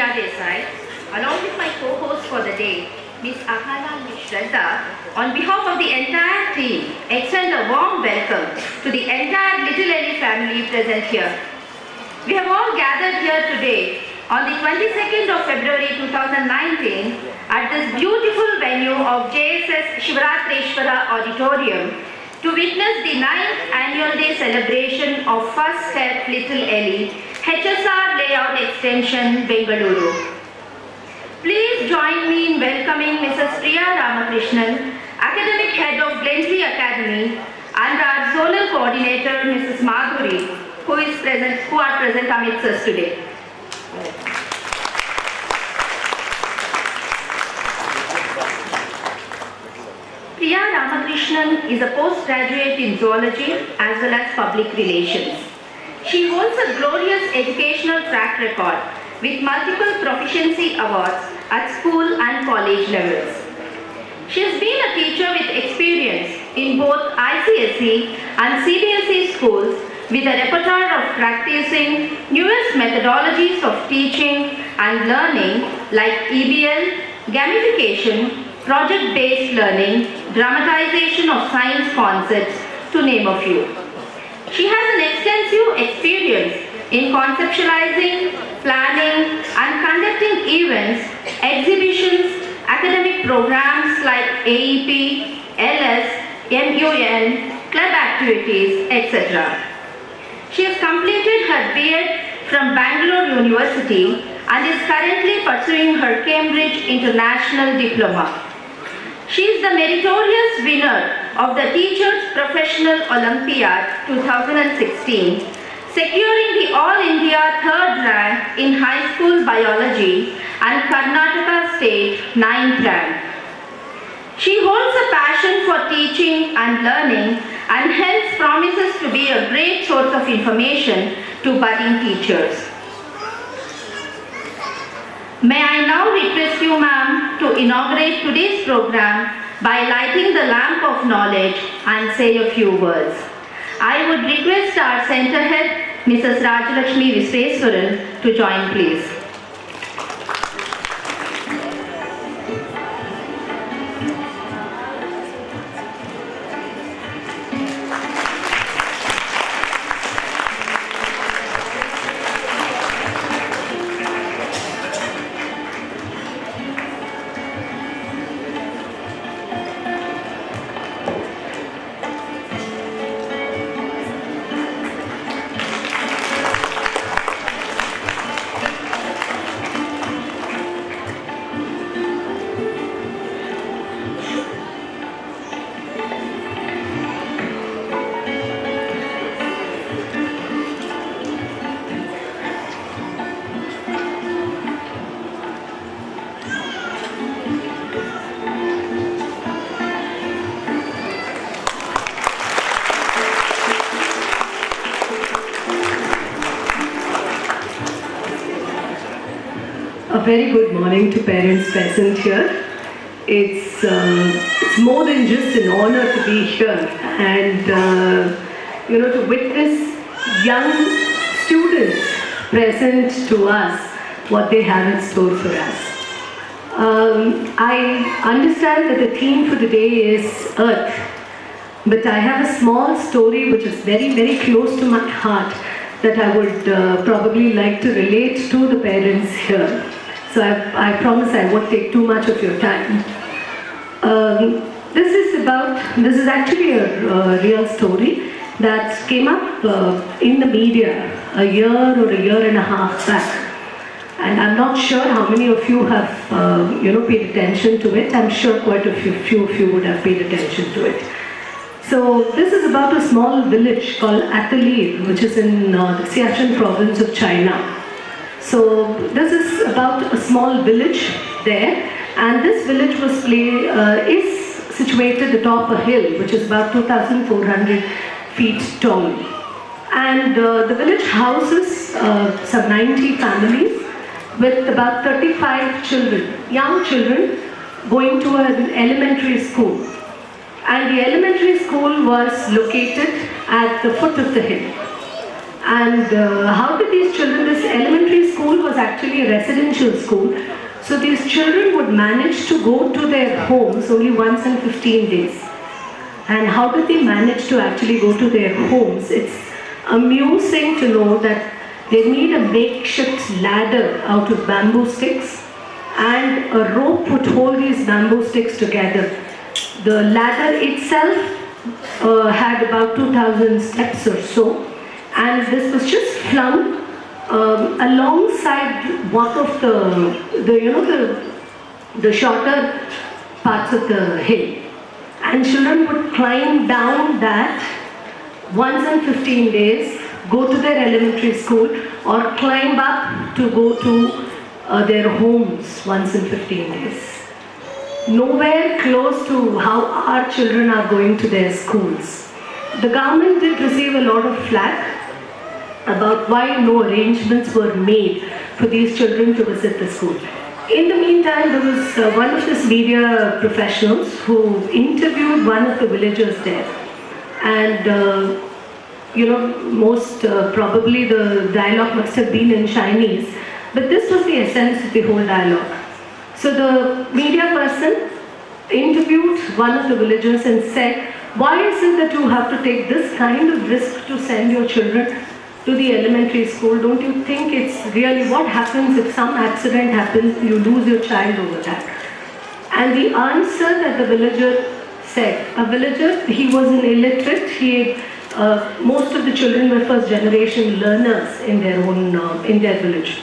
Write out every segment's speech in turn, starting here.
Priya Desai, along with my co-host for the day, Ms. Ahana and Ms. Shraddha, on behalf of the entire team, extend a warm welcome to the entire Little Elly family present here. We have all gathered here today on the 22nd of February 2019 at this beautiful venue of JSS Shivaratreshwara Auditorium to witness the 9th annual day celebration of First Step Little Elly, HSR Layout Extension, Bangalore. Please join me in welcoming Mrs. Priya Ramakrishnan, Academic Head of Glentree Academy, and our Zonal Coordinator, Mrs. Madhuri, who are present amidst us today. Priya Ramakrishnan is a postgraduate in zoology as well as public relations. She holds a glorious educational track record with multiple proficiency awards at school and college levels. She has been a teacher with experience in both ICSE and CBSE schools with a repertoire of practicing newest methodologies of teaching and learning like EBL, gamification, project-based learning, dramatization of science concepts, to name a few. She has an extensive experience in conceptualizing, planning, and conducting events, exhibitions, academic programs like AEP, LS, MUN, club activities, etc. She has completed her B.Ed from Bangalore University and is currently pursuing her Cambridge International Diploma. She is the meritorious winner of the Teachers Professional Olympiad 2016, securing the All India 3rd rank in high school biology and Karnataka State 9th rank. She holds a passion for teaching and learning and hence promises to be a great source of information to budding teachers. May I now request you, ma'am, to inaugurate today's program by lighting the lamp of knowledge and say a few words. I would request our center head, Mrs. Rajalakshmi Visveswaran, to join, please. A very good morning to parents present here. It's more than just an honor to be here and to witness young students present to us what they have in store for us. I understand that the theme for today is Earth, but I have a small story which is very, very close to my heart that I would probably like to relate to the parents here. So I promise I won't take too much of your time. This is actually a real story that came up in the media a year or a year and a half back. And I'm not sure how many of you have paid attention to it. I'm sure quite a few of you would have paid attention to it. So this is about a small village called Elly, which is in the Sichuan province of China. So this is about a small village there, and this village is situated atop a hill which is about 2,400 feet tall. And the village houses some 90 families with about 35 children, young children, going to an elementary school. And the elementary school was located at the foot of the hill. And how did these children, this elementary school was actually a residential school. So these children would manage to go to their homes only once in 15 days. And how did they manage to actually go to their homes? It's amusing to know that they made a makeshift ladder out of bamboo sticks, and a rope would hold these bamboo sticks together. The ladder itself had about 2,000 steps or so, and this was just flung alongside one of the shorter parts of the hill. And children would climb down that once in 15 days, go to their elementary school, or climb up to go to their homes once in 15 days. Nowhere close to how our children are going to their schools. The government did receive a lot of flack about why no arrangements were made for these children to visit the school. In the meantime, there was one of these media professionals who interviewed one of the villagers there. And most probably the dialogue must have been in Chinese, but this was the essence of the whole dialogue. So the media person interviewed one of the villagers and said, why is it that you have to take this kind of risk to send your children to the elementary school? Don't you think it's really, what happens if some accident happens, you lose your child over that? And the answer that the villager said, a villager, he was an illiterate, most of the children were first generation learners in their own, in their village.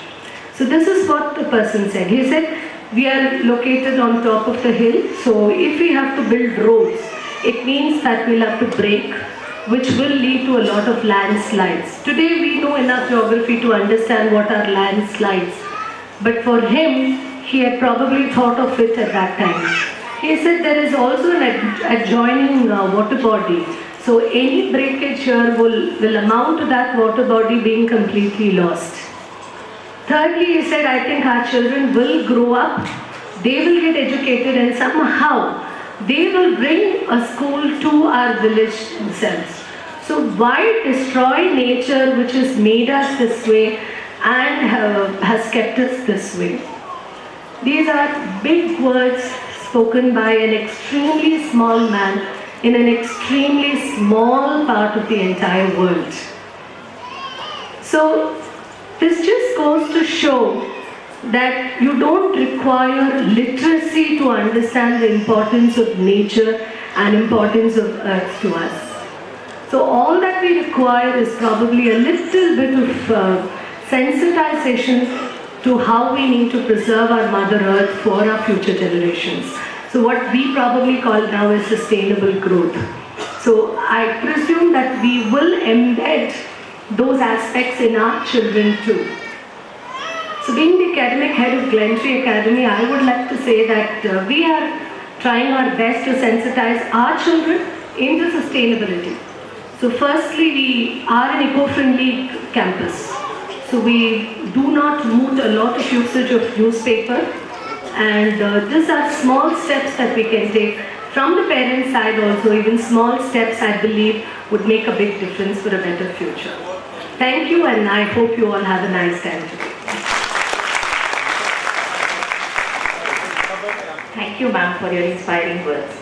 So this is what the person said. He said, we are located on top of the hill, so if we have to build roads, it means that we'll have to break, which will lead to a lot of landslides. Today we know enough geography to understand what are landslides, but for him, he had probably thought of it at that time. He said there is also an adjoining water body, so any breakage here will amount to that water body being completely lost. Thirdly, he said, I think our children will grow up, they will get educated, and somehow they will bring a school to our village themselves. So why destroy nature which has made us this way and has kept us this way? These are big words spoken by an extremely small man in an extremely small part of the entire world. So this just goes to show that you don't require literacy to understand the importance of nature and importance of earth to us. So all that we require is probably a little bit of sensitization to how we need to preserve our Mother Earth for our future generations. So what we probably call now is sustainable growth. So I presume that we will embed those aspects in our children too. So being the academic head of Glentree Academy, I would like to say that we are trying our best to sensitize our children into sustainability. So firstly, we are an eco-friendly campus. So we do not moot a lot of usage of newspaper, and these are small steps that we can take from the parent side also. Even small steps, I believe, would make a big difference for a better future. Thank you, and I hope you all have a nice time today. Thank you, ma'am, for your inspiring words.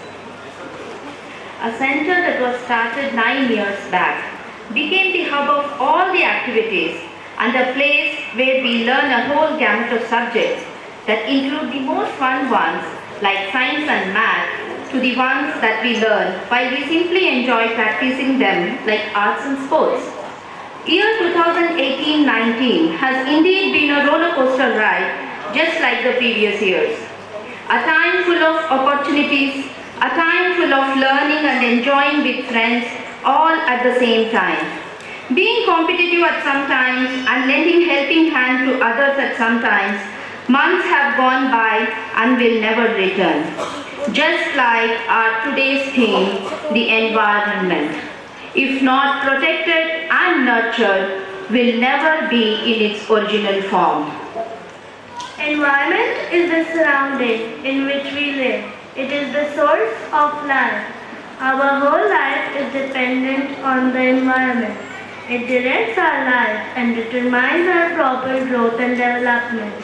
A center that was started 9 years back became the hub of all the activities and a place where we learn a whole gamut of subjects that include the most fun ones like science and math to the ones that we learn while we simply enjoy practicing them like arts and sports. Year 2018-19 has indeed been a roller coaster ride just like the previous years. A time full of opportunities, a time full of learning and enjoying with friends all at the same time. Being competitive at some times and lending helping hand to others at some times, months have gone by and will never return. Just like our today's theme, the environment. If not protected and nurtured, will never be in its original form. Environment is the surrounding in which we live. It is the source of life. Our whole life is dependent on the environment. It directs our lives and determines our proper growth and development.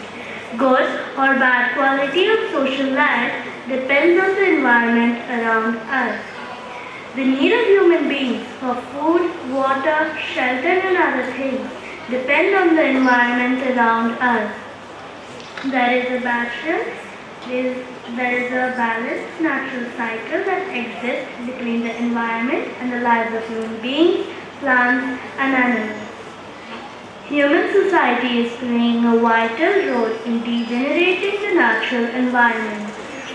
Good or bad quality of social life depends on the environment around us. The need of human beings for food, water, shelter and other things depend on the environment around us. There is a balanced natural cycle that exists between the environment and the lives of human beings, plants and animals. Human society is playing a vital role in degenerating the natural environment,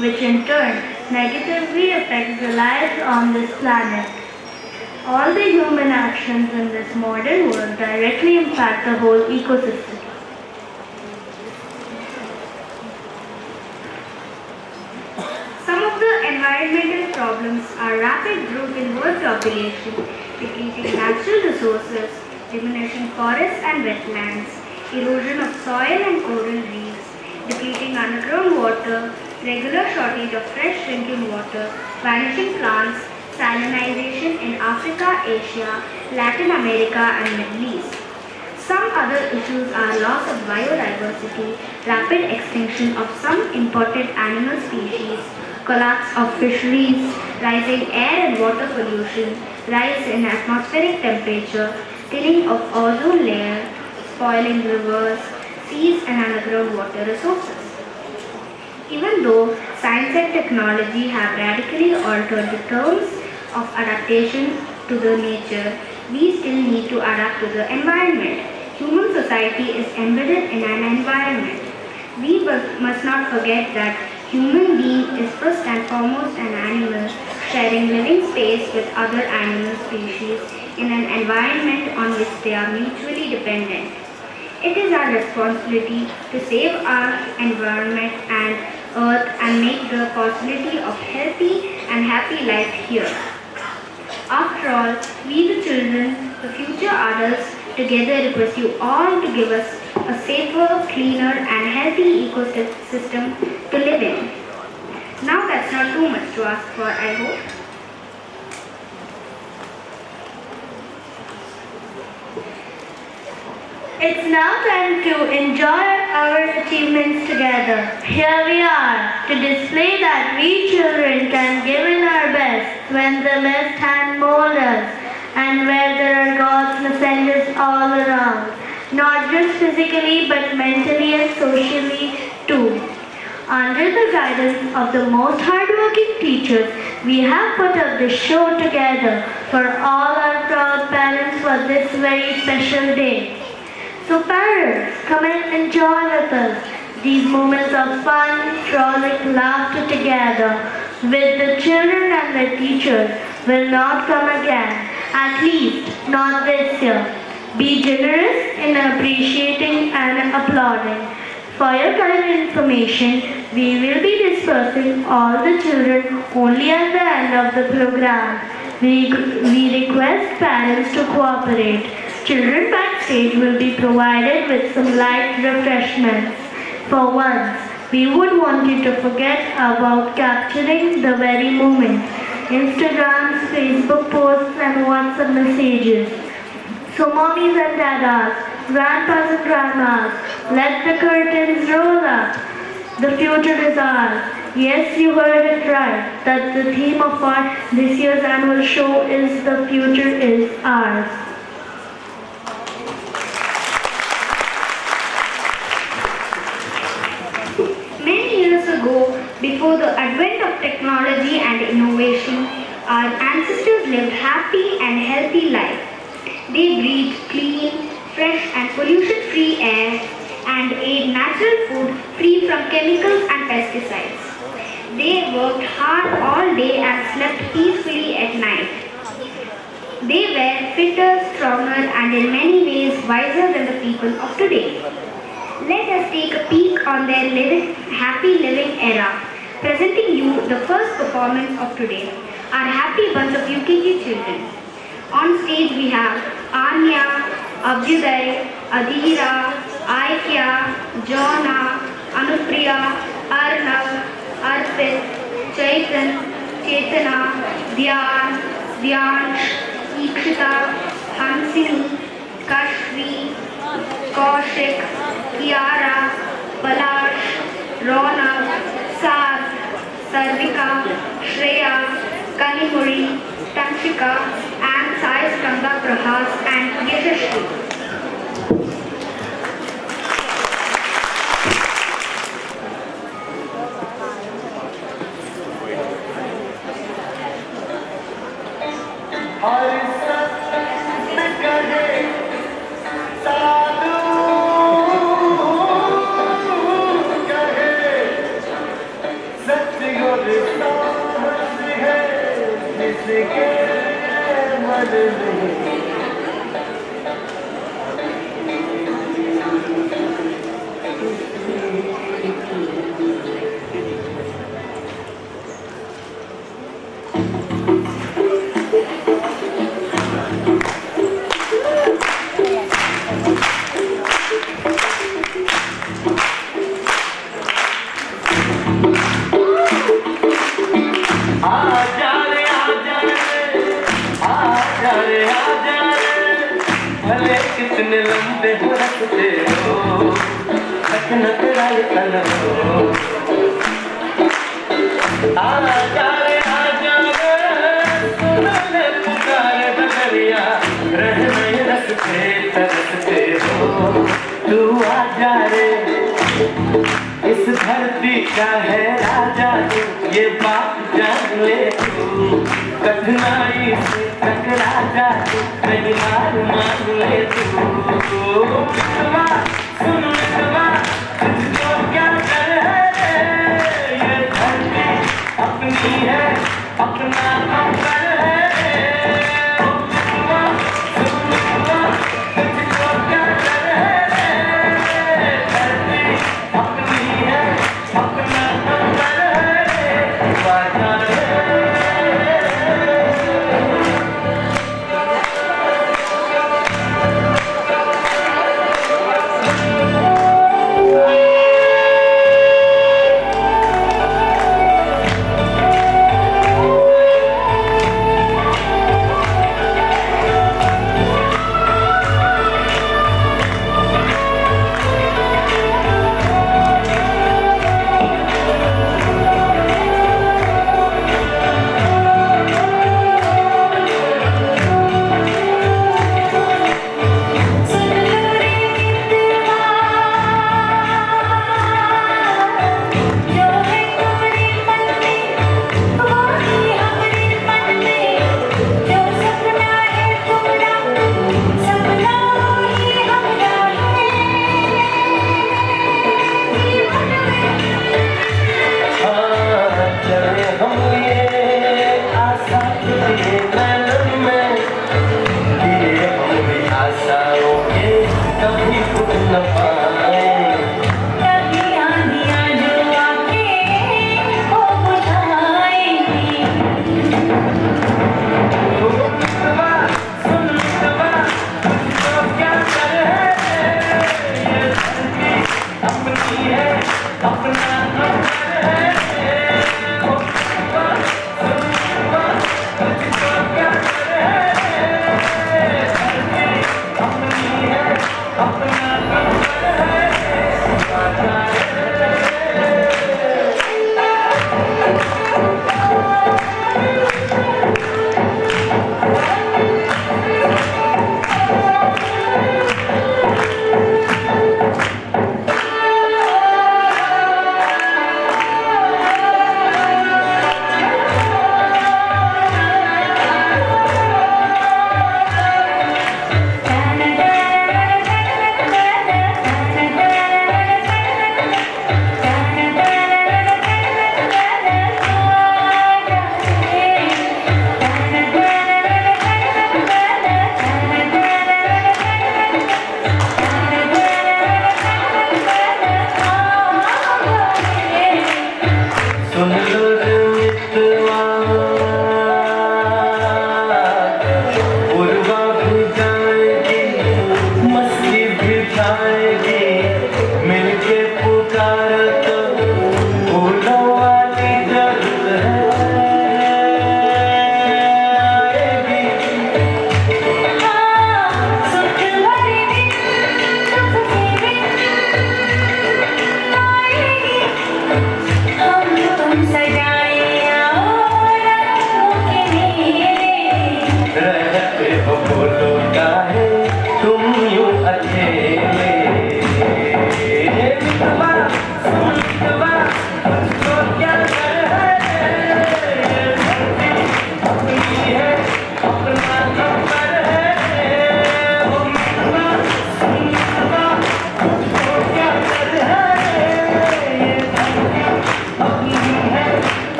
which in turn negatively affects the lives on this planet. All the human actions in this modern world directly impact the whole ecosystem. Some of the environmental problems are rapid growth in world population, depleting natural resources, diminishing forests and wetlands, erosion of soil and coral reefs, depleting underground water, regular shortage of fresh drinking water, vanishing plants, salinization in Africa, Asia, Latin America and Middle East. Some other issues are loss of biodiversity, rapid extinction of some important animal species, collapse of fisheries, rising air and water pollution, rise in atmospheric temperature, thinning of ozone layer, spoiling rivers, seas and underground water resources. Even though science and technology have radically altered the terms of adaptation to the nature, we still need to adapt to the environment. Human society is embedded in an environment. We must not forget that human being is first and foremost an animal sharing living space with other animal species in an environment on which they are mutually dependent. It is our responsibility to save our environment and earth and make the possibility of healthy and happy life here. After all, we the children, the future adults, together request you all to give us a safer, cleaner and healthy ecosystem to live in. Now that's not too much to ask for, I hope. It's now time to enjoy our achievements together. Here we are to display that we children can give in our best when the left hand molds us and where there are God's messengers all around, not just physically but mentally and socially too. Under the guidance of the most hardworking teachers, we have put up this show together for all our proud parents for this very special day. So parents, come and enjoy with us these moments of fun, frolic, laughter together with the children and the teachers will not come again, at least not this year. Be generous in appreciating and applauding. For your kind information, we will be dispersing all the children only at the end of the program. We request parents to cooperate. Children backstage will be provided with some light refreshments. For once, we would want you to forget about capturing the very moment. Instagrams, Facebook posts and WhatsApp messages. So mommies and dadas, grandpas and grandmas, let the curtains roll up. The future is ours. Yes, you heard it right, that the theme of our this year's annual show is the future is ours. Many years ago, before the advent of technology and innovation, our ancestors lived happy and healthy life. They breathed clean, fresh and pollution-free air and ate natural food free from chemicals and pesticides. They worked hard all day and slept peacefully at night. They were fitter, stronger and in many ways wiser than the people of today. Let us take a peek on their happy living era, presenting you the first performance of today, our happy bunch of UKG children. On stage we have Anya, Abhyuday, Adhira, Aikya, Jona, Anupriya, Arnav, Arpit, Chaitan, Chetana, Dhyan, Dhyansh, Ikshita, Hansini, Kashvi, Kaushik, Kiara, Palash, Ronak, Saad, Sarvika, Shreya, Kanimuri, Tanshika, and Sai Skanda Prahas and Yashashri. कितने लंबे हो रखते हो न तेरा लिखल हो आजा रे सुनले पुकारे बदरिया रह नहीं रखते तरसते हो तू आजा रे इस धरती का है राजा तू ये बात जान ले तू कठिनाई से टकरा जा तू नहीं हार मान ले तू मितवा सुन मितवा तुझको क्या कर है ये धरती अपनी है अपना अंबर है मितवा सुन मितवा तुझको क्या कर है धरती अपनी है अपना अंबर है वादा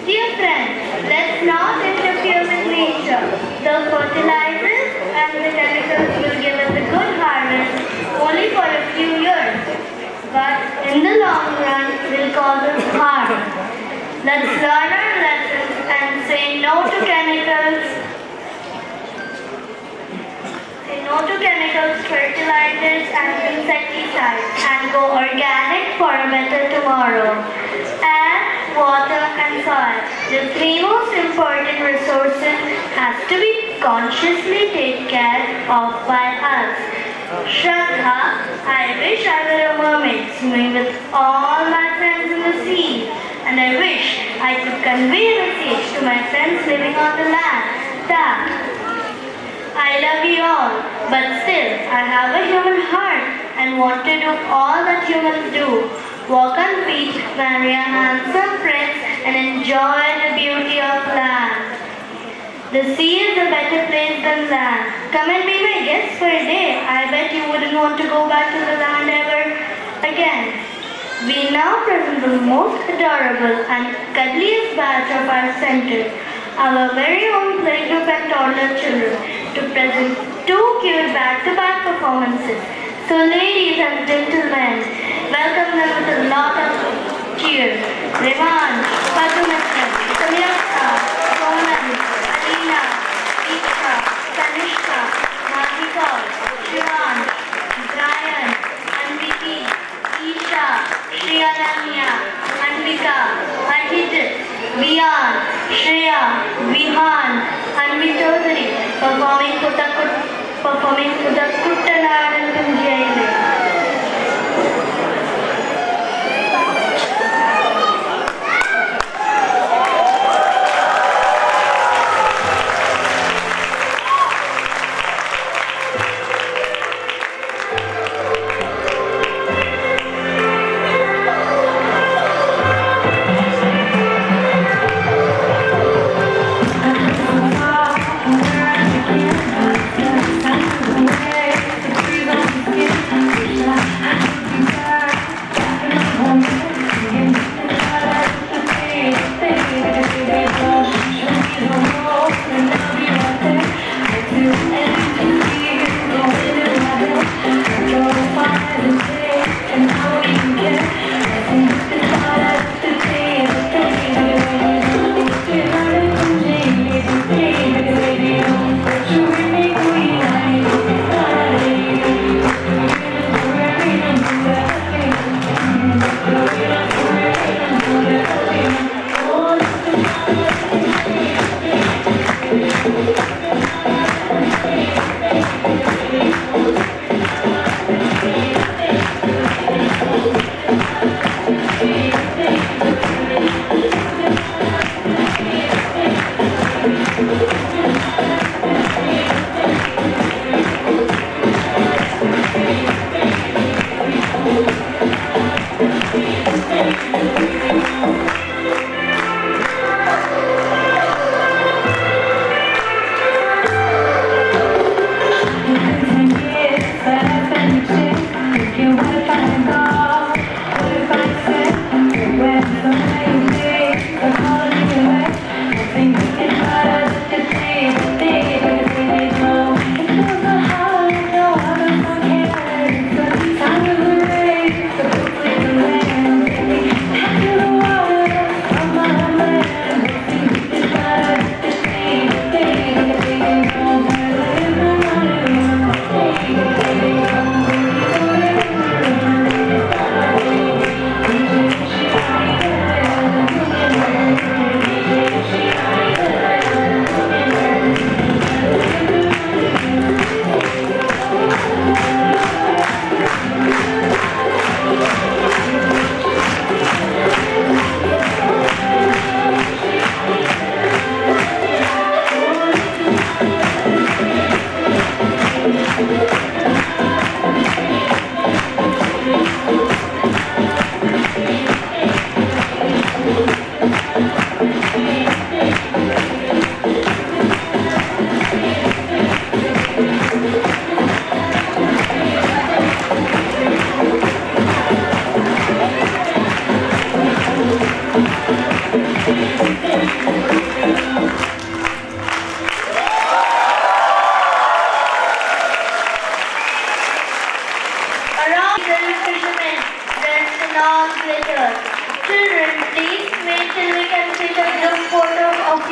Dear friends, let's not interfere with nature. The fertilizers and the chemicals will give us a good harvest only for a few years, but in the long run will cause us harm. Let's learn our lessons and say no to chemicals. Say no to chemicals, fertilizers and insecticides and go organic for a better tomorrow. Air, water and soil, the three most important resources, has to be consciously taken care of by us. Shraddha, I wish I were a mermaid swimming with all my friends in the sea, and I wish I could convey a message to my friends living on the land that I love you all, but still I have a human heart and want to do all that humans do. Walk on feet, marry a handsome prince, and enjoy the beauty of land. The sea is a better place than land. Come and be my guest for a day. I bet you wouldn't want to go back to the land ever again. We now present the most adorable and cuddliest batch of our center, our very own playgroup and toddler children, to present two cute back-to-back performances. So ladies and gentlemen, welcome them with a lot of cheers. Revan, Padumitra, Samyakta, Sonam, Alina, Deepika, Tanishka, Madhika, Shivan, Brian, Anviti, Isha, Shriyananya, Anvika, Arhijit, Vian, Shreya, Vihan, Anvi Chaudhary, performing Kuttanad and Kunjaile.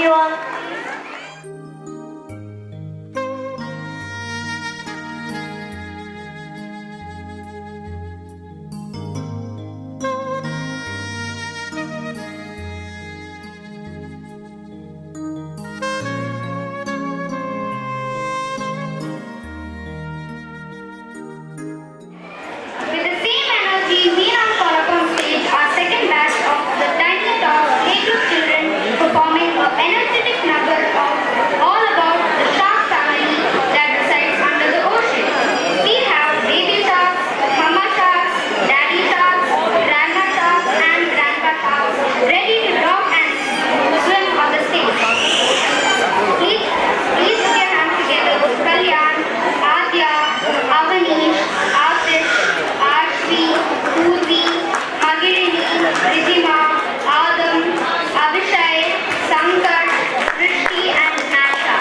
you all. With the same energy, we now call upon stage our second batch of the Tiny Talks playgroup children performing a energetic number of all about the shark family that resides under the ocean. We have baby sharks, mama sharks, daddy sharks, grandma sharks and grandpa sharks ready to drop and swim on the stage. Please put your hands together with Kalyan, Adya, Avanish, Atif, Arshvi, Purvi, Magirini, Ridhima, Adam, Abhishai, Sankar, Rishti and Nasha.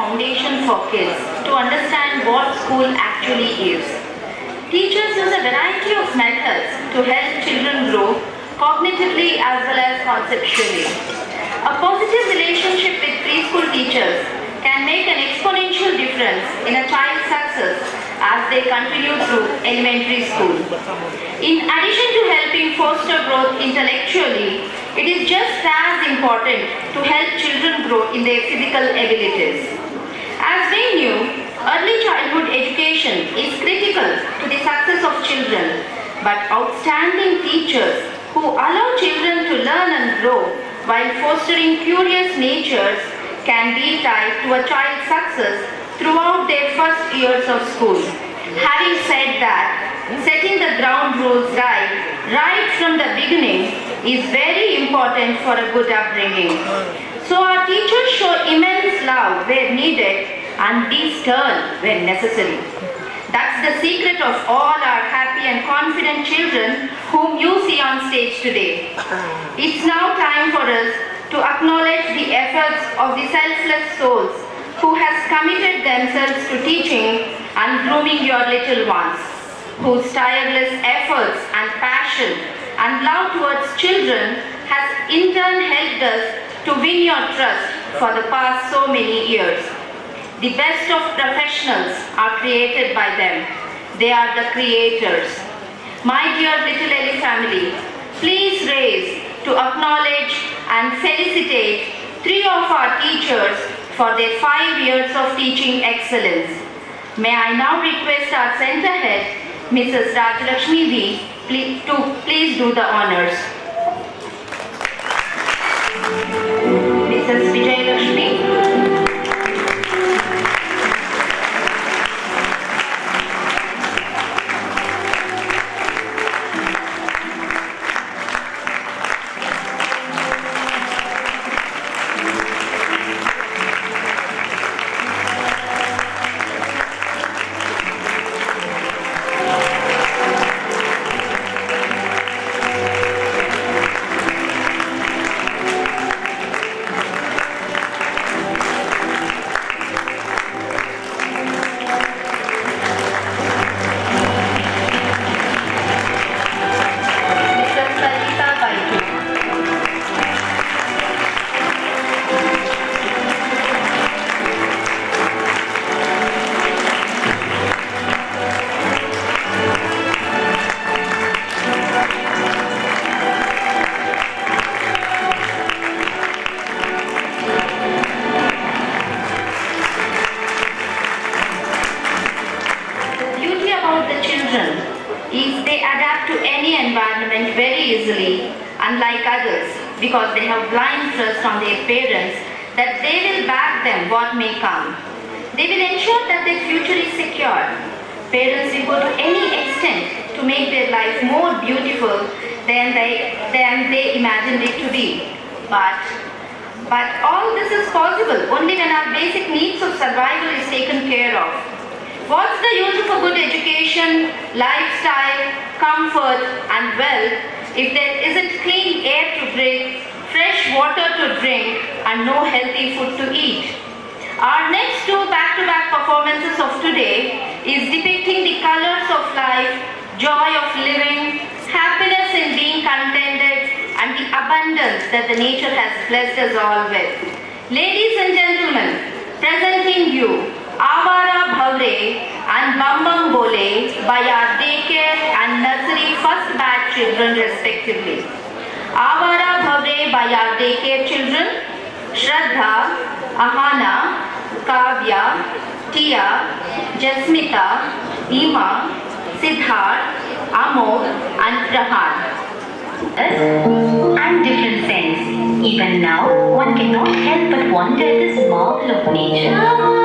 foundation for kids to understand what school actually is. Teachers use a variety of methods to help children grow cognitively as well as conceptually. A positive relationship with preschool teachers can make an exponential difference in a child's success as they continue through elementary school. In addition to helping foster growth intellectually, it is just as important to help children grow in their physical abilities. As we knew, early childhood education is critical to the success of children, but outstanding teachers who allow children to learn and grow while fostering curious natures can be tied to a child's success throughout their first years of school. Having said that, setting the ground rules right from the beginning is very important for a good upbringing. So our teachers show immense love where needed and be stern when necessary. That's the secret of all our happy and confident children whom you see on stage today. It's now time for us to acknowledge the efforts of the selfless souls who has committed themselves to teaching and grooming your little ones, whose tireless efforts and passion and love towards children has in turn helped us to win your trust for the past so many years. The best of professionals are created by them. They are the creators. My dear little Elly family, please raise to acknowledge and felicitate 3 of our teachers for their 5 years of teaching excellence. May I now request our center head, Mrs. Rajalakshmi V, to please do the honors. Mrs. Vijayalakshmi. Unlike others, because they have blind trust on their parents that they will back them what may come. They will ensure that their future is secure. Parents will go to any extent to make their life more beautiful than they imagined it to be. But all this is possible only when our basic needs of survival is taken care of. What's the use of a good education, lifestyle, comfort and wealth if there isn't clean air to breathe, fresh water to drink and no healthy food to eat? Our next 2 back-to-back performances of today is depicting the colors of life, joy of living, happiness in being contented and the abundance that the nature has blessed us all with. Ladies and gentlemen, presenting you Avara Bhavre and Bambam Bole by our daycare and nursery first batch children respectively. Avara Bhavre by our daycare children, Shraddha, Ahana, Kavya, Tia, Jasmita, Ima, Siddharth, Amod and Prahan. And different sense. Even now, one cannot help but wonder at this marvel of nature.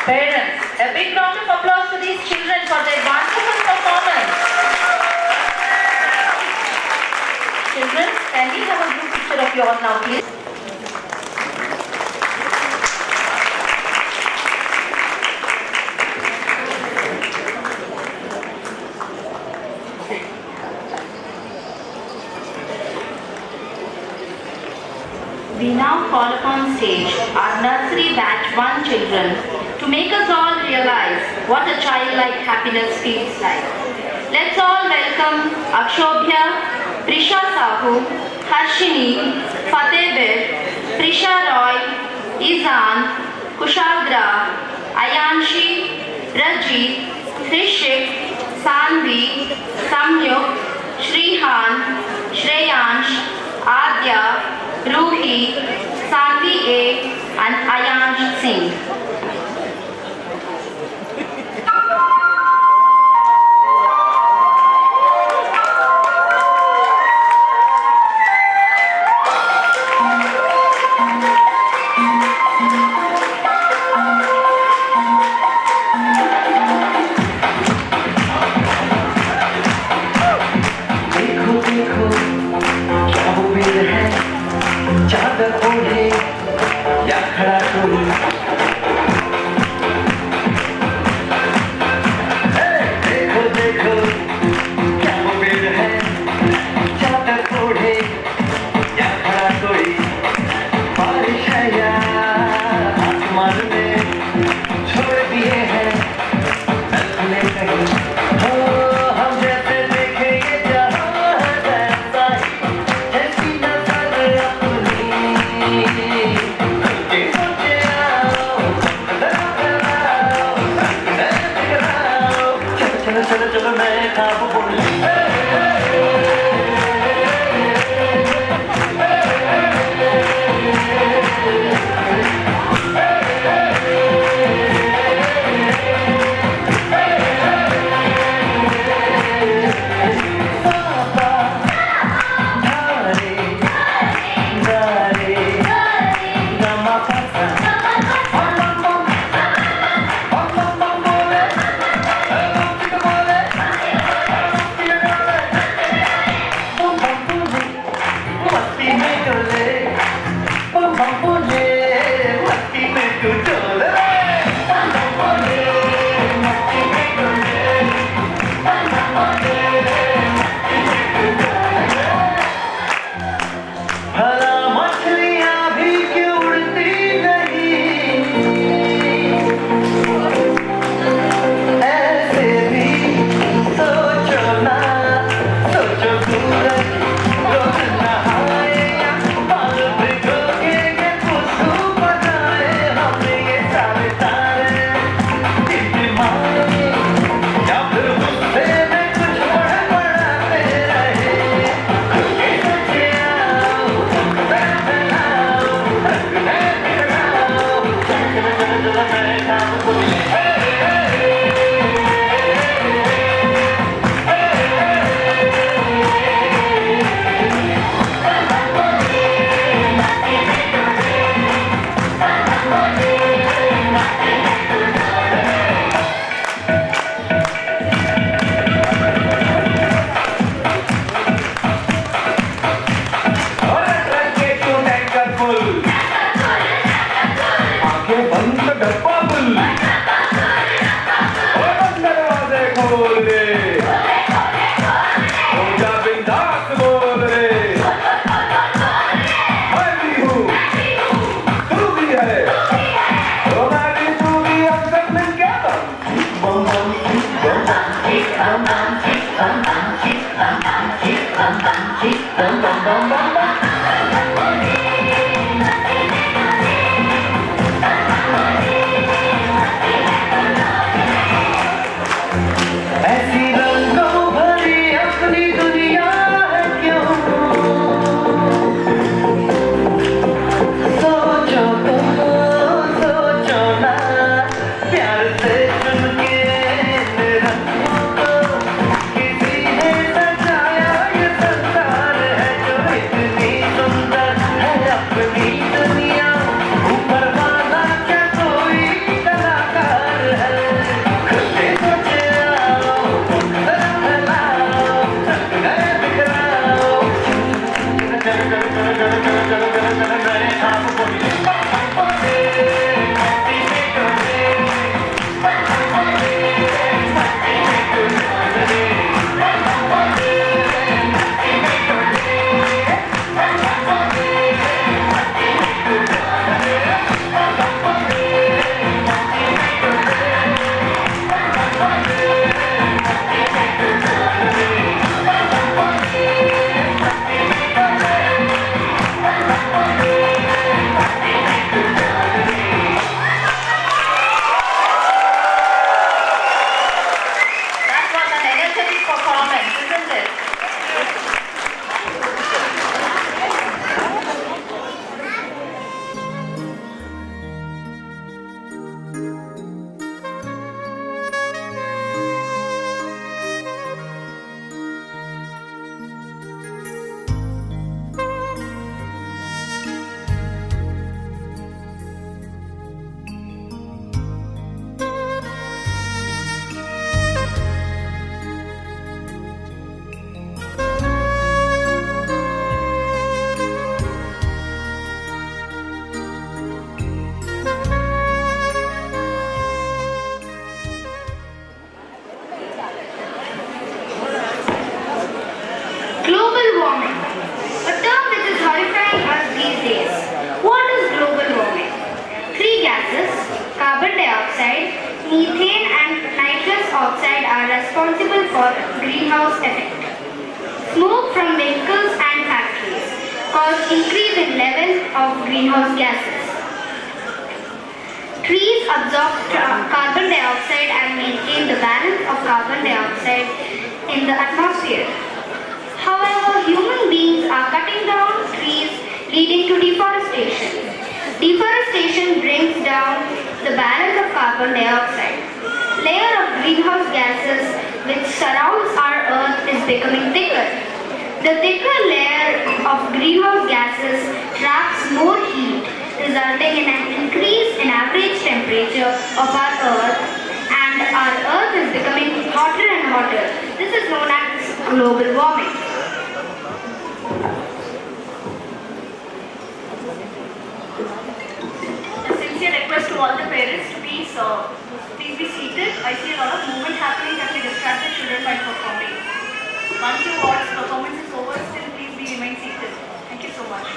Parents, a big round of applause to these children for their wonderful performance. Children, can we have a group picture of yours now, please? We now call upon stage our nursery batch 1 children to make us all realize what a childlike happiness feels like. Let's all welcome Akshobhya, Prisha Sahu, Harshini, Fatehbir, Prisha Roy, Izan, Kushagra, Ayanshi, Rajit, Trishik, Sanvi, Samyuk, Shrihan, Shreyansh, Adya, Ruhi, Sanvi A and Ayansh Singh. चादर ओढ़े या खड़ा कोई देखो देखो क्या वो पेड़ है चादर ओढ़े या खड़ा कोई बारिश है या आसमान में छोड़ दिए हैं नस्लें कहीं हो हम जैसे देखेंगे जहाँ ऐसा ही ऐसी नजर चलो चलो मैं खाब बोली dioxide are responsible for greenhouse effect. Smoke from vehicles and factories cause increase in levels of greenhouse gases. Trees absorb carbon dioxide and maintain the balance of carbon dioxide in the atmosphere. However, human beings are cutting down trees, leading to deforestation. Deforestation brings down the balance of carbon dioxide. Layer of greenhouse gases which surrounds our earth is becoming thicker. The thicker layer of greenhouse gases traps more heat, resulting in an increase in average temperature of our earth, and our earth is becoming hotter and hotter. This is known as global warming. A sincere request to all the parents to please be seated. I see a lot of movement happening that may distract the children by performing. Once you watch performance is over, still please remain seated. Thank you so much.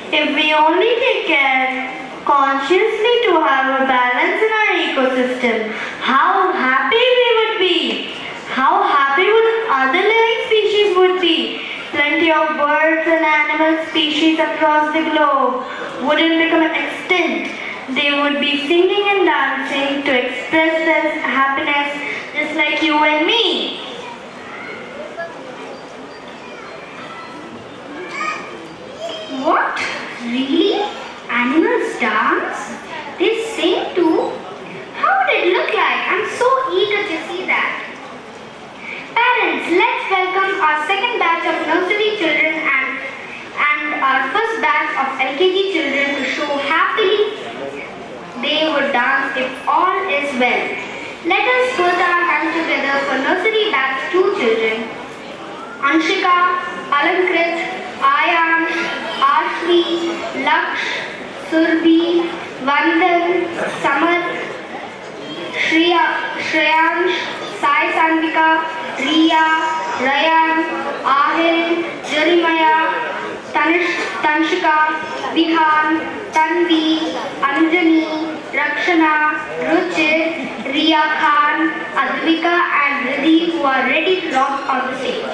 If we only take care consciously to have a balance in our ecosystem, how happy we would be. How happy would other living species would be. Plenty of birds and animal species across the globe wouldn't become extinct. They would be singing and dancing to express their happiness just like you and me. What? Really? Animals dance? They sing too? How would it look like? I'm so eager to see that. Parents, let's welcome our second batch of nursery children and our first batch of LKG children to show happily they would dance if all is well. Let us put our hands together for nursery batch 2 children. Anshika, Alankrit, Ayan, Ashmi, Laksh, Surbhi, Vandan, Samath, Shreyansh, Sai Sanvika, Riya, Rayan, Ahil, Jeremiah, Tanshika, Vihan, Tanvi, Anjani, Rakshana, Ruchit, Riya Khan, Advika and Riddhi who are ready to rock on the stage.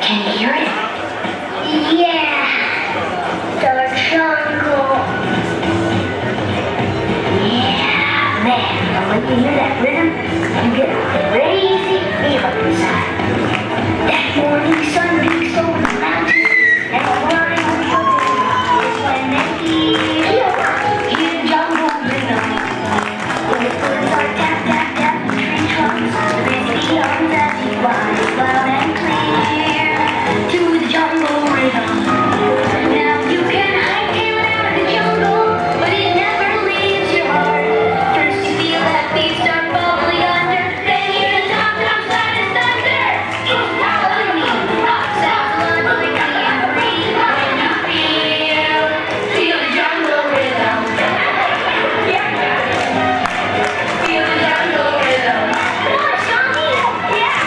Can you hear it? Yeah, the jungle. Yeah, man. When you hear that rhythm, you get a crazy feeling inside. That morning sun beats over the mountains and the morning sun is when they hear the jungle rhythm. When the birds are tap tap tap the tree trunks, the busy arms as he flies loud and clear to the jungle rhythm. Now you can hike around the jungle, but it never leaves your heart. First you feel that beat start bubbling under, then you hear the top side and thunder. It's not like me, rock sounds lovely and free. When you feel the jungle rhythm. Feel the jungle rhythm. Come on, Shawnee. Yeah.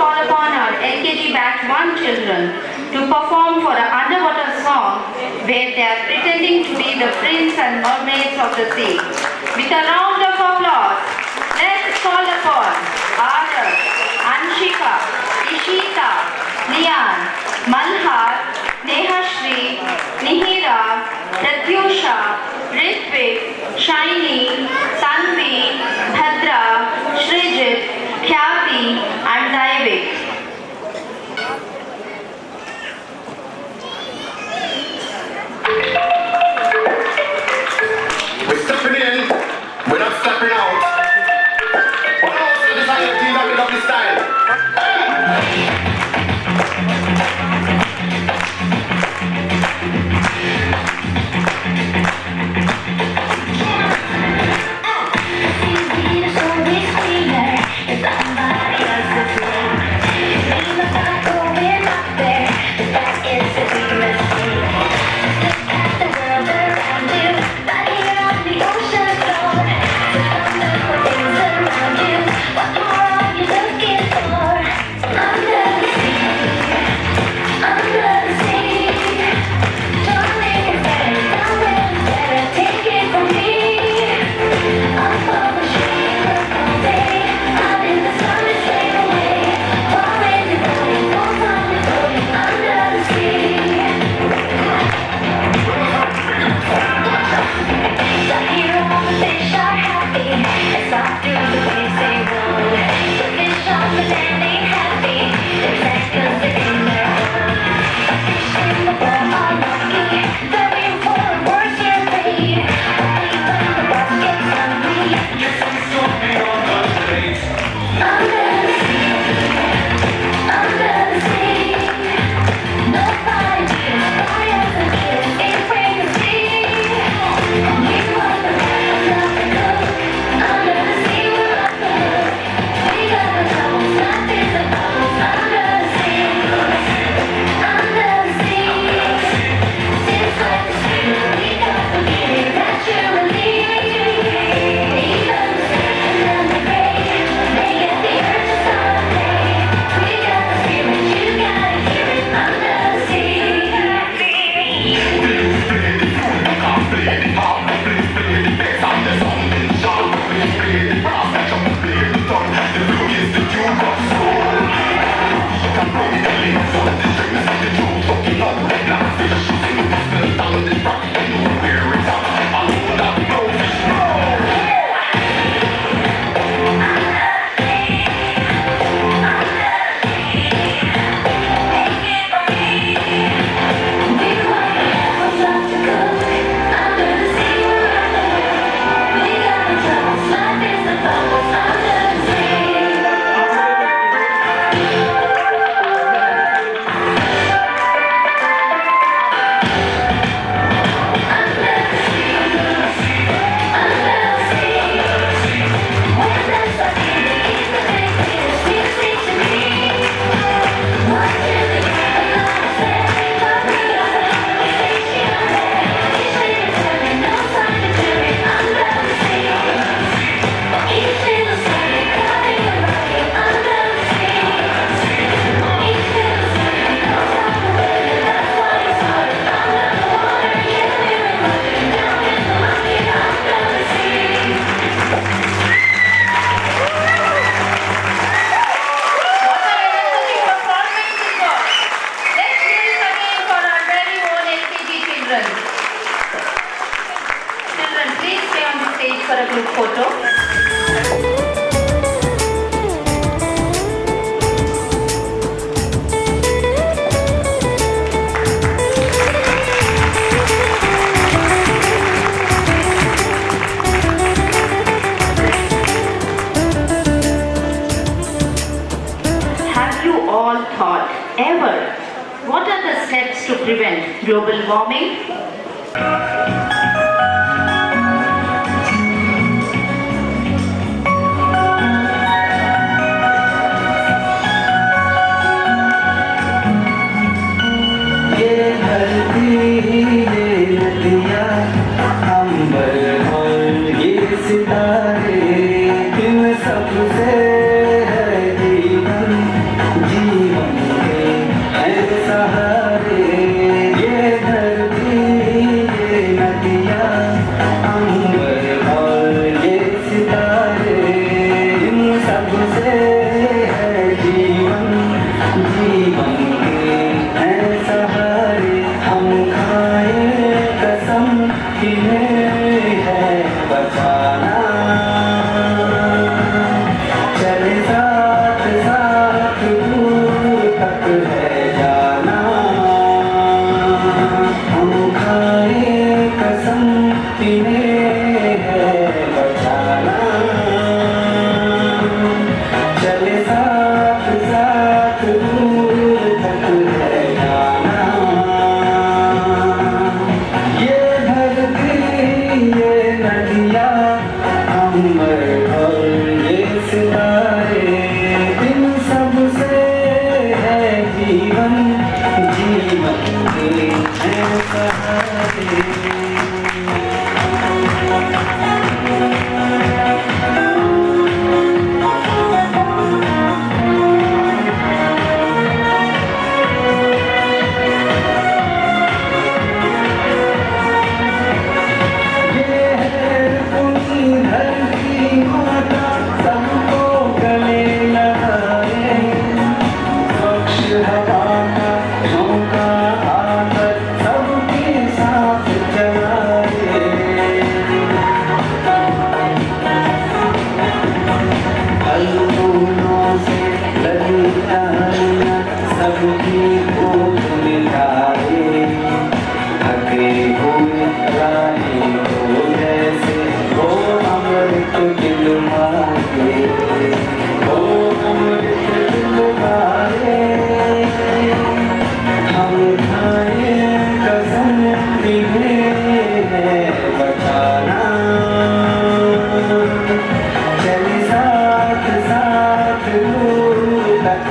call upon our LKG Batch 1 children to perform for an underwater song where they are pretending to be the prince and mermaids of the sea. With a round of applause, let's call upon Arav, Anshika, Ishita, Lian, Malhar, Nehashri, Nihira, Pratyusha, Ritvik, Shiny, Tanvi, Bhadra, Shrijit, Khyati and Daivik. We're stepping in, we're not stepping out. What else is this team that pick up this style? prevent global warming?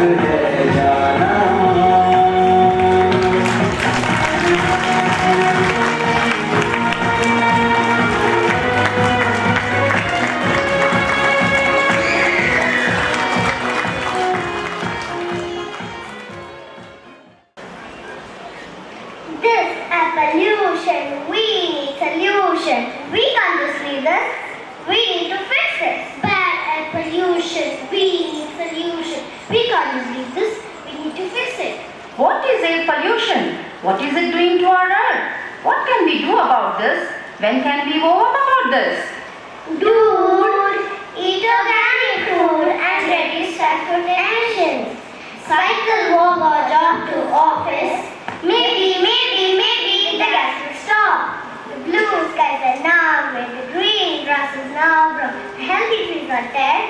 है जाना This a pollution. We need solution. We can't just leave this. We need to fix it. Bad air pollution. We need solution. We can't just leave this. We need to fix it. What is air pollution? What is it doing to our earth? What can we do about this? When can we go on about this? Dude, eat organic food and reduce transportation. Cycle, walk or jog to office. Maybe the gas will stop. The blue skies are now red, the green grass is now brown. The healthy trees are dead.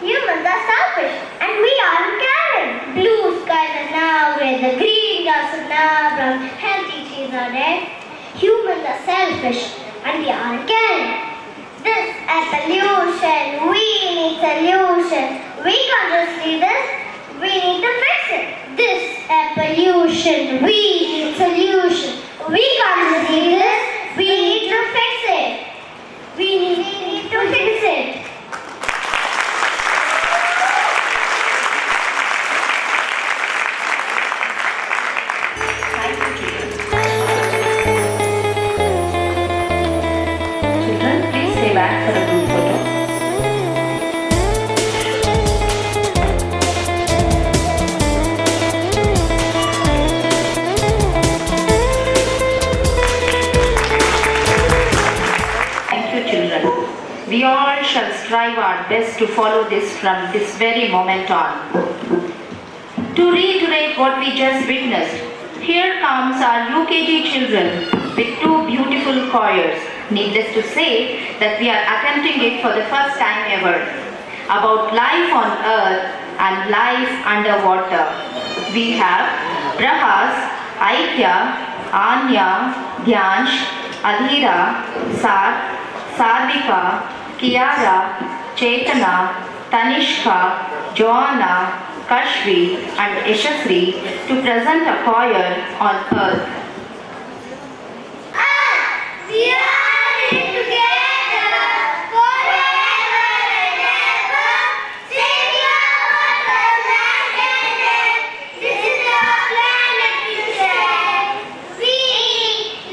Humans are selfish and we aren't caring. Blue skies are now red, the green grass is now brown. Healthy trees are dead. Humans are selfish and we aren't caring. This is pollution. We need solution. We can't just leave this. We need to fix it. This is pollution. We need solution. We can't just leave this. We need to fix it. We need to fix it. Children, please stay back for a group photo. Thank you, children. We all shall strive our best to follow this from this very moment on. To reiterate what we just witnessed, here comes our UKG children with two beautiful choirs. Needless to say that we are attempting it for the first time ever. About life on earth and life underwater. We have Prahas, Aikya, Anya, Dhyansh, Adhira, Sar, Sarvika, Kiara, Chaitana, Tanishka, Joanna, Kashvi and Yashasri to present a choir on earth. We are in together forever and ever. Saving our waters and air. This is our planet we share. We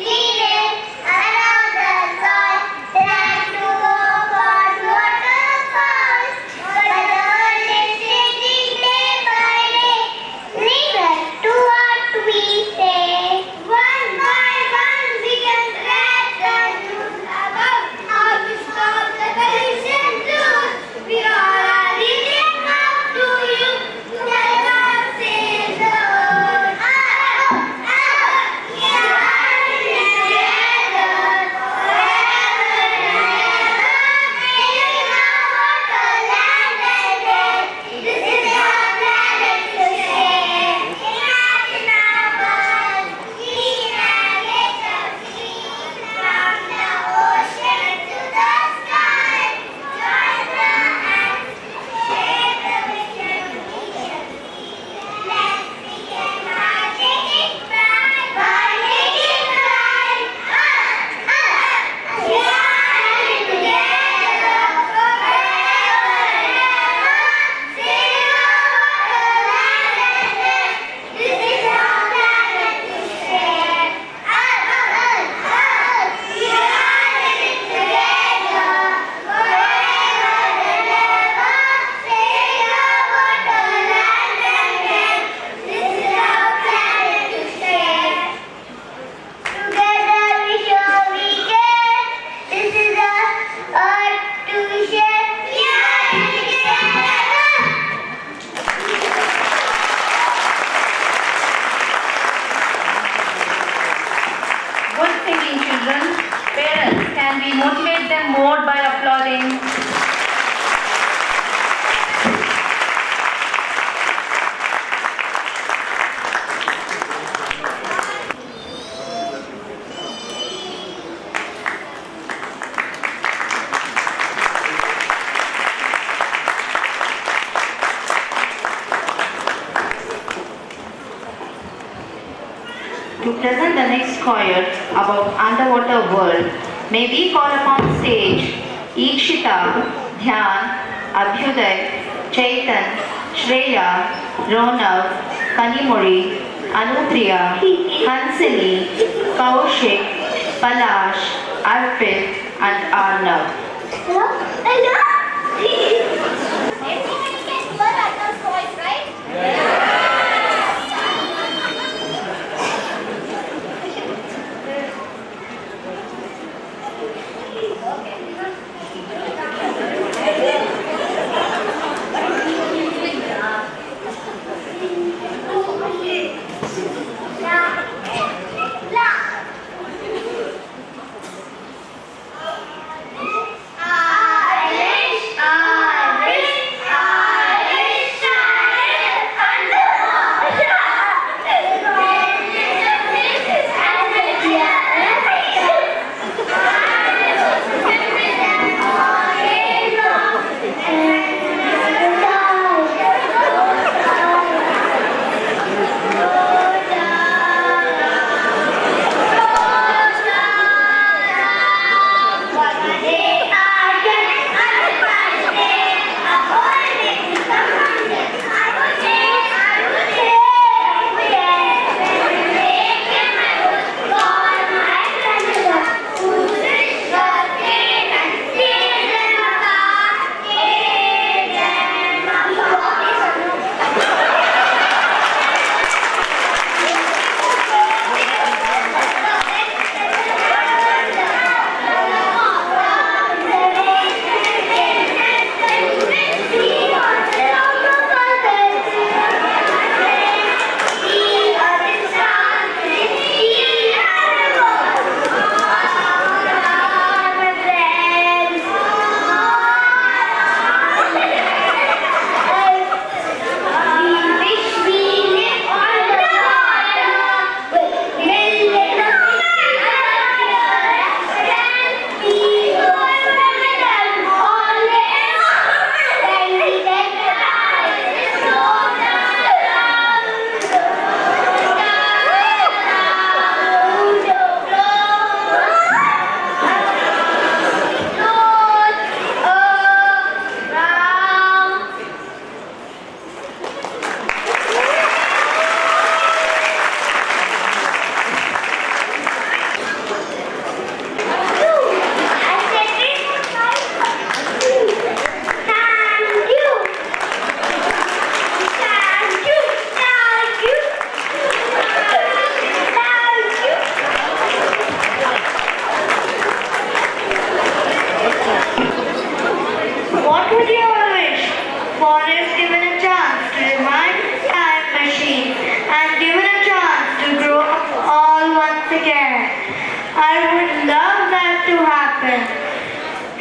lead it around the sun. Time to walk on waterfalls. But the world is changing day by day. Listen to what we say. to present the next choir about underwater world, may we call upon stage Ikshita, Dhyan, Abhyuday, Chaitan, Shreya, Ronav, Kanimuri, Anupriya, Hansini, Kaushik, Palash, Arpit and Arnav.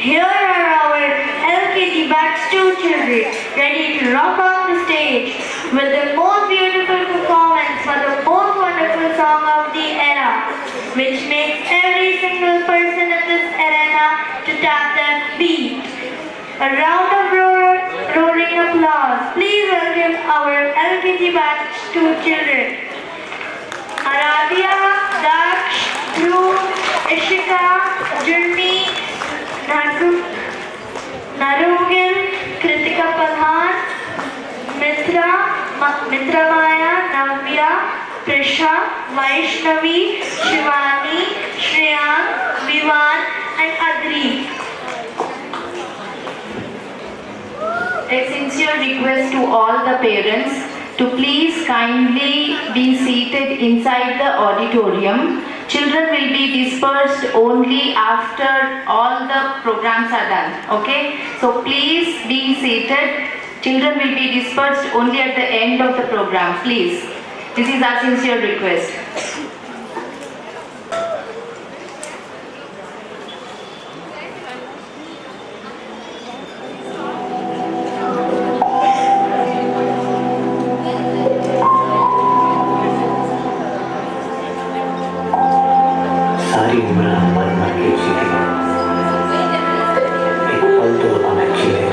Here are our LKG batch 2 children ready to rock on the stage with the most beautiful performance for the most wonderful song of the era, which makes every single person in this arena to tap their feet. A round of roaring applause. Please welcome our LKG batch 2 children. Aradhya, Daksh, Dhruv, Ishika, Jurmi, Narugil, Kritika Pradhan, Mitra Maya, Navya, Prisha, Vaishnavi, Shivani, Shreyan, Vivan and Adri. A sincere request to all the parents to please kindly be seated inside the auditorium. Children will be dispersed only after all the programs are done. Okay? So please be seated. Children will be dispersed only at the end of the program. Please. This is our sincere request. सारी उम्र हम मर मर के उसी थी एक पल तो हमें जीने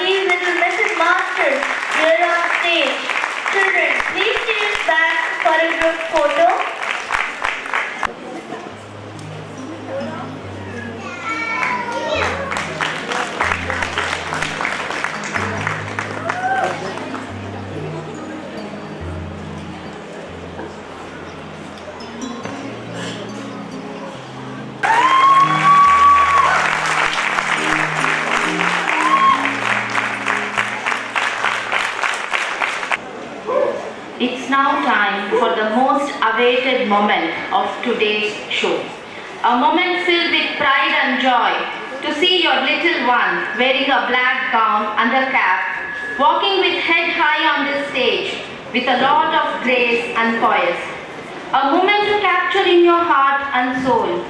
these little method masters here on stage. Children, please stand back for a group photo. It's now time for the most awaited moment of today's show. A moment filled with pride and joy to see your little one wearing a black gown and a cap, walking with head high on this stage with a lot of grace and poise. A moment to capture in your heart and soul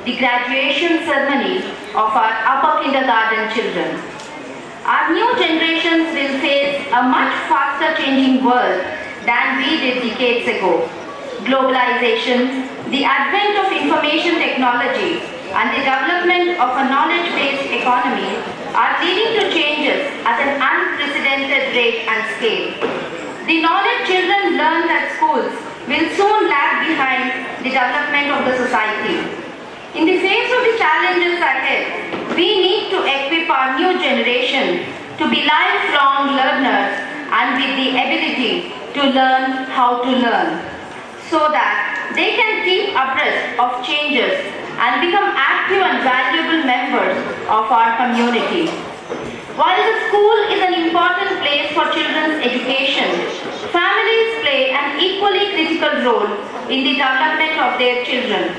the graduation ceremony of our upper kindergarten children. Our new generations will face a much faster changing world than we did decades ago. Globalization, the advent of information technology, and the development of a knowledge-based economy are leading to changes at an unprecedented rate and scale. The knowledge children learn at schools will soon lag behind the development of the society. In the face of the challenges ahead, we need to equip our new generation to be lifelong learners and with the ability to learn how to learn, so that they can keep abreast of changes and become active and valuable members of our community. While the school is an important place for children's education, families play an equally critical role in the development of their children.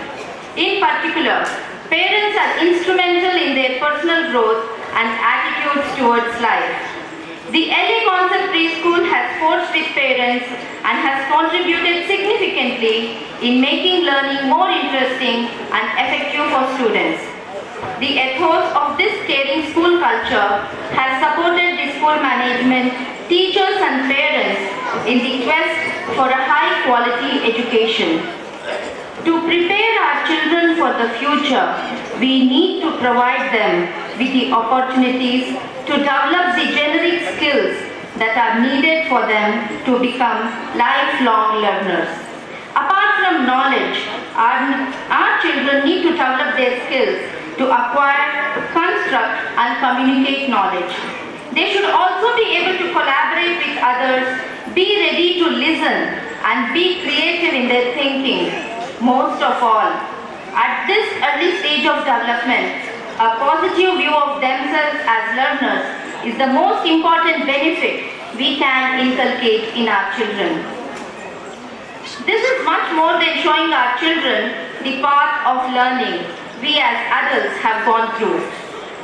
In particular, parents are instrumental in their personal growth and attitudes towards life. The Elly Concept Preschool has forged with parents and has contributed significantly in making learning more interesting and effective for students. The ethos of this caring school culture has supported the school management, teachers and parents in the quest for a high quality education. To prepare our children for the future, we need to provide them with the opportunities to develop the generic skills that are needed for them to become lifelong learners. Apart from knowledge, our children need to develop their skills to acquire, construct and communicate knowledge. They should also be able to collaborate with others, be ready to listen and be creative in their thinking. Most of all, at this early stage of development, a positive view of themselves as learners is the most important benefit we can inculcate in our children. This is much more than showing our children the path of learning we as adults have gone through.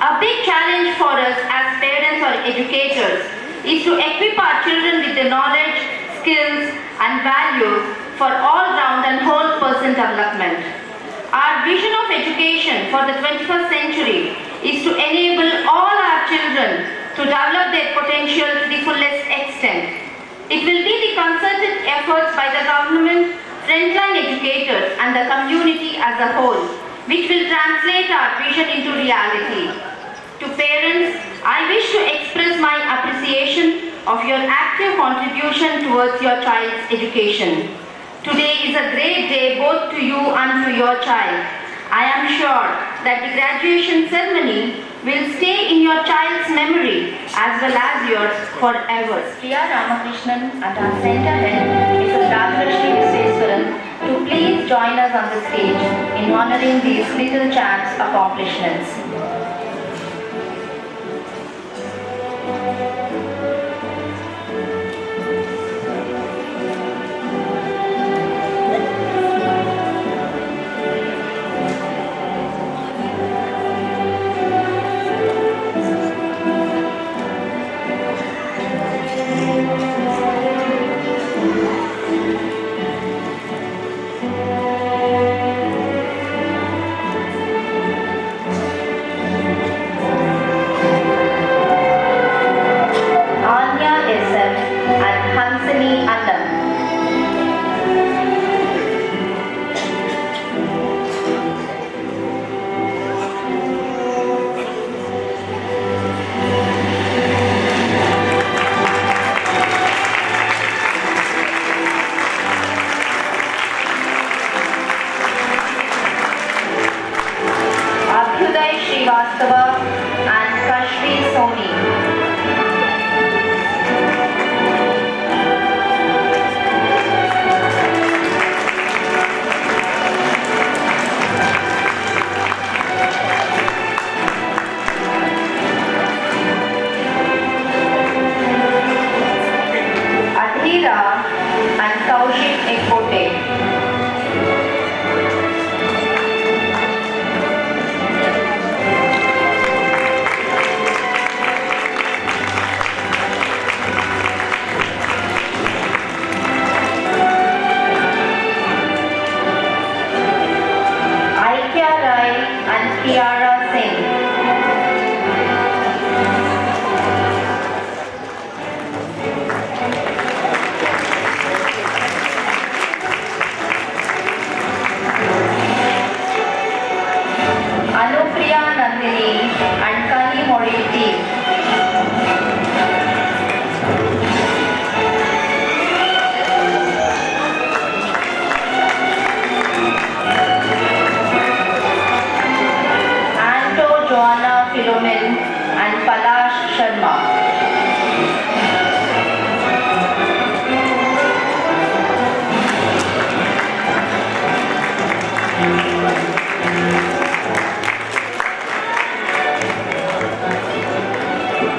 A big challenge for us as parents or educators is to equip our children with the knowledge, skills and values for all-round and whole person development. Our vision of education for the 21st century is to enable all our children to develop their potential to the fullest extent. It will be the concerted efforts by the government, frontline educators and the community as a whole which will translate our vision into reality. To parents, I wish to express my appreciation of your active contribution towards your child's education. Today is a great day both to you and to your child. I am sure that the graduation ceremony will stay in your child's memory as well as yours forever. Priya Ramakrishnan and our center head, Mrs. Radharashni Visweswaran, to please join us on the stage in honoring these little champ's accomplishments.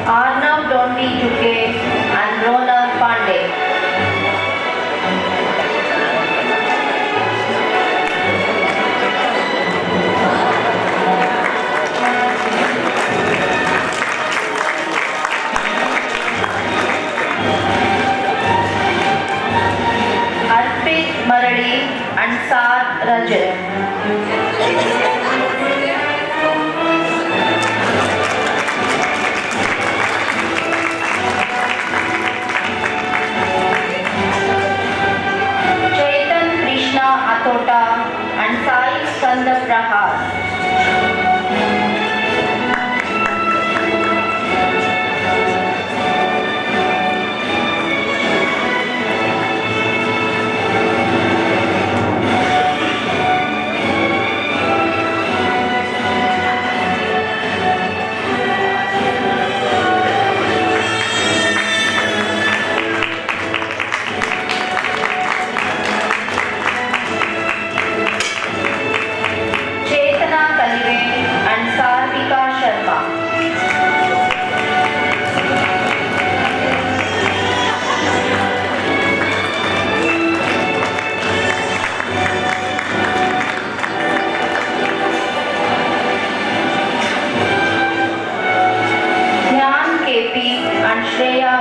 Arnav Dondi Juke and Rona Pandey. Arpit Maradi and Sar Rajat. Atota and Sai Skandaprahar.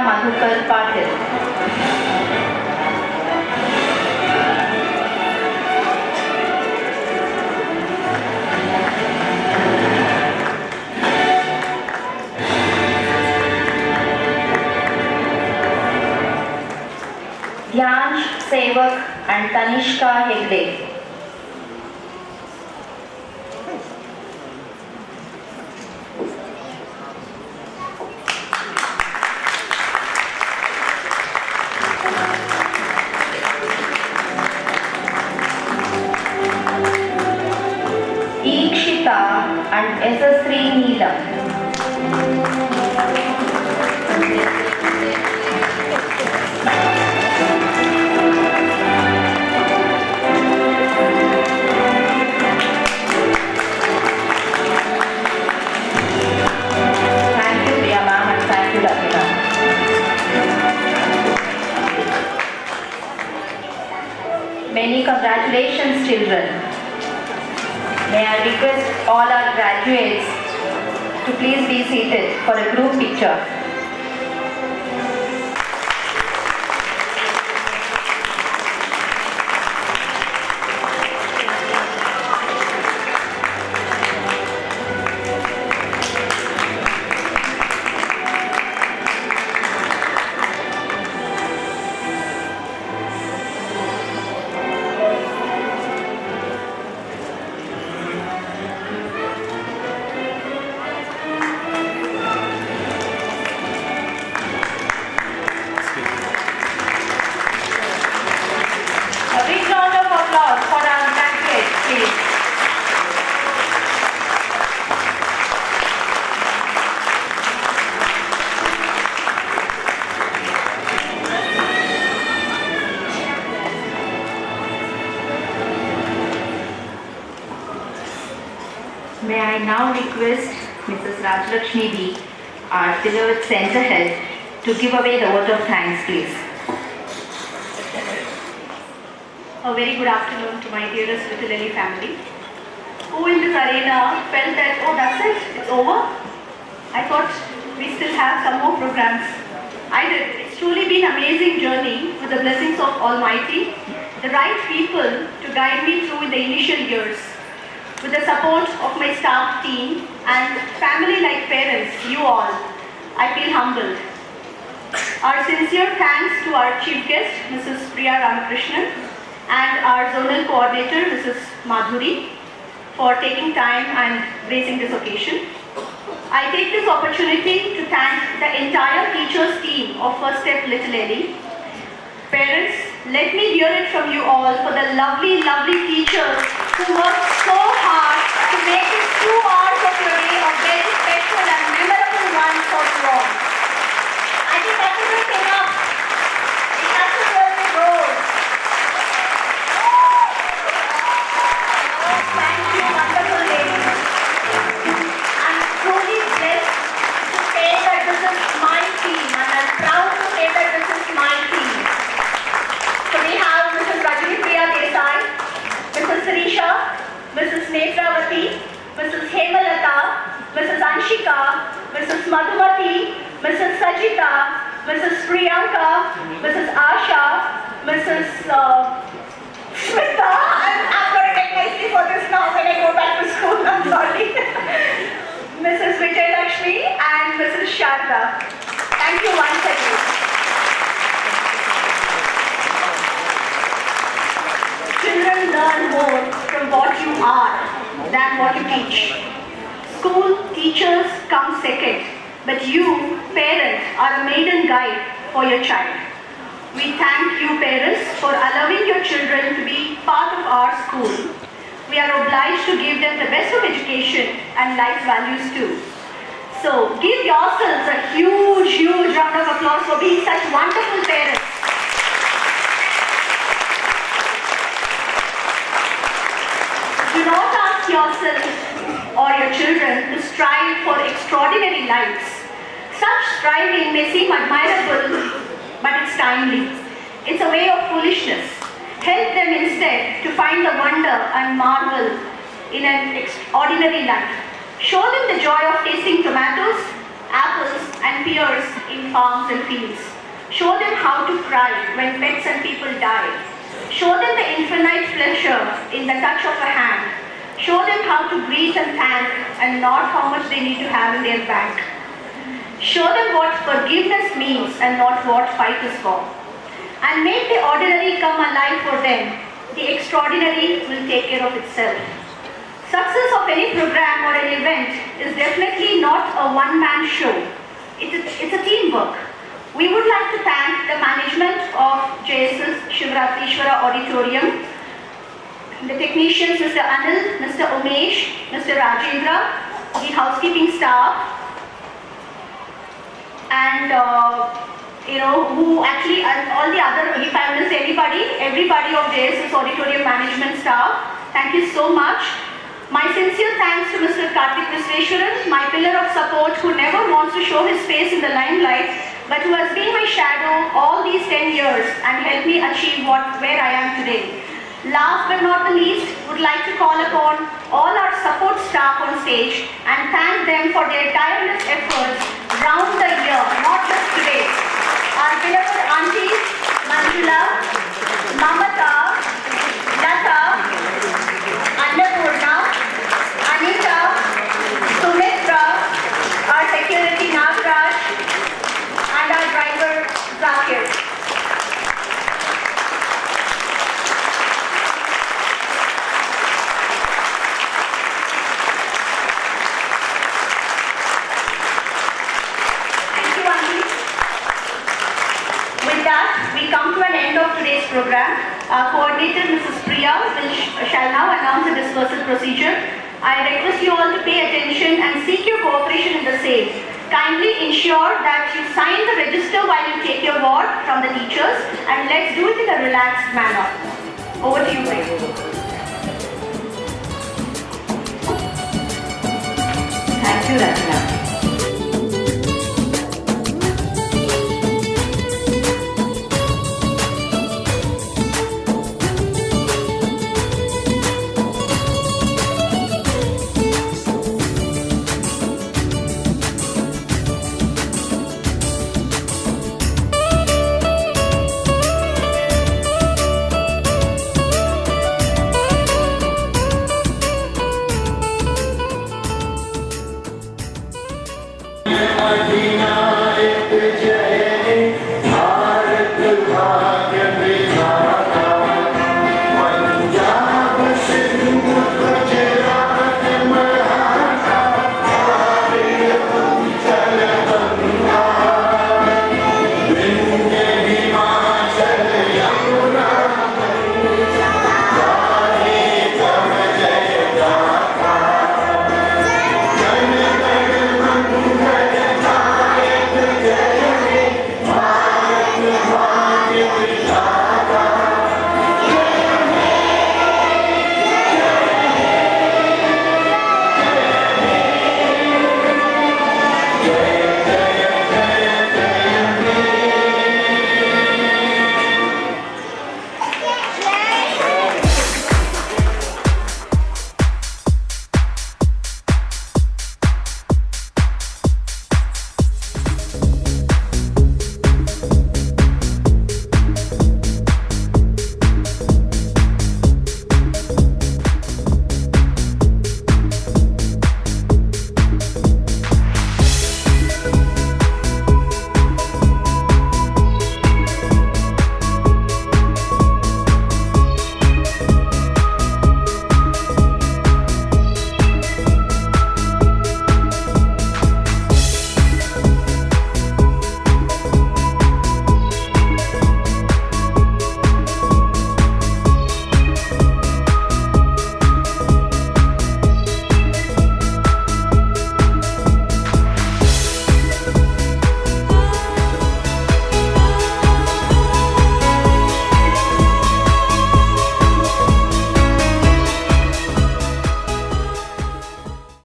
Madhukar Patil. Dhyansh Sevak and Tanishka Hegde. And Esasri Neelam. Thank you, Priya ma'am, and thank you, Lavina. Many congratulations, children. May I request all our graduates to please be seated for a group picture. May I now request Mrs. Rajlakshmi D, our beloved Center Head, to give away the vote of thanks, please. A very good afternoon to my dearest little Elly family. Who in this arena felt that, oh, that's it, it's over? I thought we still have some more programs. I did. It's truly been an amazing journey with the blessings of Almighty, the right people to guide me through in the initial years. With the support of my staff team and family like parents, you all, I feel humbled. Our sincere thanks to our chief guest, Mrs. Priya Ramakrishnan, and our zonal coordinator, Mrs. Madhuri, for taking time and gracing this occasion. I take this opportunity to thank the entire teachers team of First Step Little Elly. Parents, let me hear it from you all for the lovely, lovely teachers who worked so hard to make this 2 hours of your day a very special and memorable one for you all. I think that isn't enough. It has to go on the road. Thank you, wonderful ladies. I'm truly blessed to say that this is Netravati, Mrs. Hemalata, Mrs. Anshika, Mrs. Madhumati, Mrs. Sajita, Mrs. Priyanka, Mrs. Asha, Mrs. Smita. I'm going to take my seat for this now when I go back to school. I'm sorry. Mrs. Vijay Lakshmi and Mrs. Sharda. Thank you once again. Children learn more from what you are than what you teach. School teachers come second, but you, parents, are a maiden guide for your child. We thank you, parents, for allowing your children to be part of our school. We are obliged to give them the best of education and life values too. So give yourselves a huge round of applause for being such wonderful parents. Do not ask yourself or your children to strive for extraordinary lives. Such striving may seem admirable, but it's timely. It's a way of foolishness. Help them instead to find the wonder and marvel in an extraordinary life. Show them the joy of tasting tomatoes, apples, and pears in farms and fields. Show them how to cry when pets and people die. Show them the infinite pleasure in the touch of a hand. Show them how to greet and thank and not how much they need to have in their bank. Show them what forgiveness means and not what fight is for. And make the ordinary come alive for them. The extraordinary will take care of itself. Success of any program or an event is definitely not a one-man show. It's a teamwork. We would like to thank the management of JSS Shivratishwara Auditorium, the technicians Mr. Anil, Mr. Umesh, Mr. Rajendra, the housekeeping staff, and who actually, all the other, if I miss anybody, everybody of JSS Auditorium management staff, thank you so much. My sincere thanks to Mr. Karthik Visweshwaran, my pillar of support who never wants to show his face in the limelight, but who has been my shadow all these 10 years and helped me achieve where I am today. Last but not the least, would like to call upon all our support staff on stage and thank them for their tireless efforts round the year, not just today. Our beloved aunties, Manjula, Mamata, Lata, Annapurna, Anita, Sumitra, our security Nagraj, and our driver Zakir. Thank you, Auntie. With that, we come to an end of today's program. Our coordinator, Mrs. Priya, shall now announce the dispersal procedure. I request you all to pay attention and seek your cooperation in the same. Kindly ensure that you sign the register while you take your ward from the teachers, and let's do it in a relaxed manner. Over to you, Priya. Thank you, Rachna.